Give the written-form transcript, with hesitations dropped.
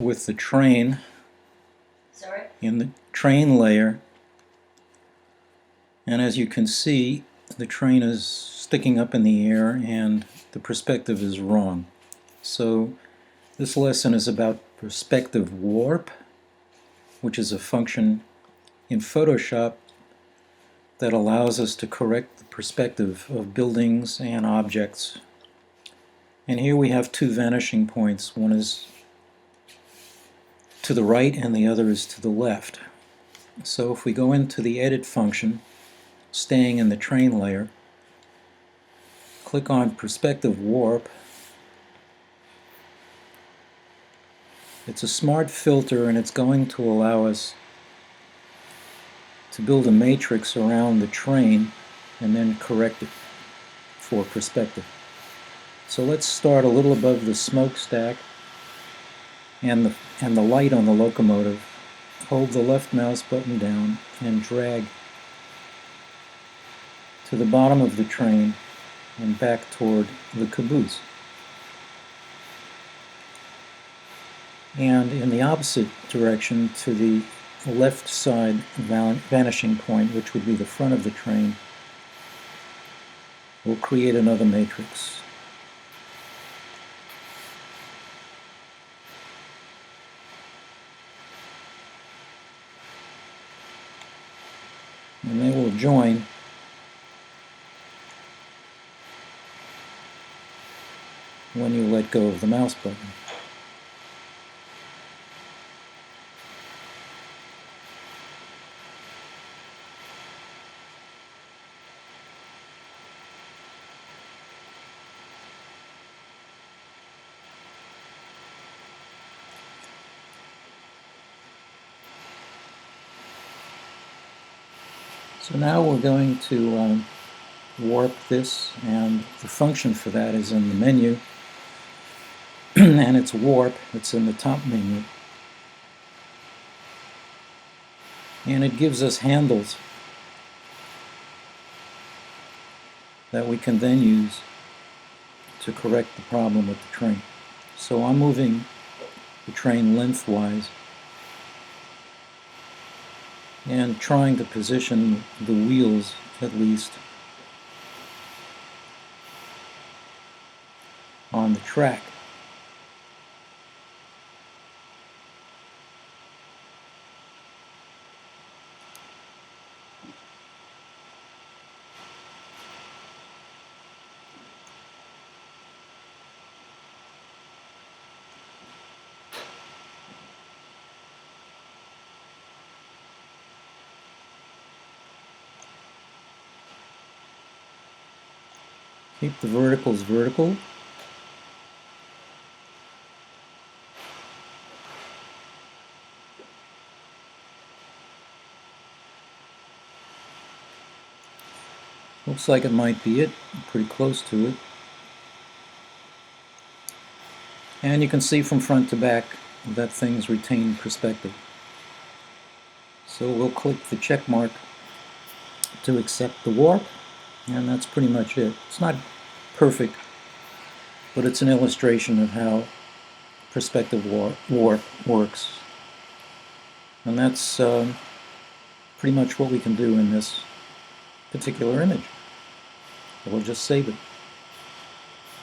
with the train Sorry? in the train layer, and as you can see, the train is sticking up in the air and the perspective is wrong. So this lesson is about perspective warp, which is a function in Photoshop that allows us to correct the perspective of buildings and objects. And here we have two vanishing points. One is to the right and the other is to the left. So if we go into the edit function, staying in the train layer, click on perspective warp. It's a smart filter and it's going to allow us to build a matrix around the train and then correct it for perspective. So let's start a little above the smokestack and the light on the locomotive. Hold the left mouse button down and drag to the bottom of the train and back toward the caboose. And in the opposite direction to the left side vanishing point, which would be the front of the train, we'll create another matrix. And they will join when you let go of the mouse button. So now we're going to warp this, and the function for that is in the menu, and it's warp. It's in the top menu. And it gives us handles that we can then use to correct the problem with the train. So I'm moving the train lengthwise and trying to position the wheels at least on the track. Keep the verticals vertical. Looks like it might be it. Pretty close to it. And you can see from front to back that things retain perspective. So we'll click the check mark to accept the warp, and that's pretty much it. It's not perfect, but it's an illustration of how perspective warp works. And that's pretty much what we can do in this particular image. We'll just save it.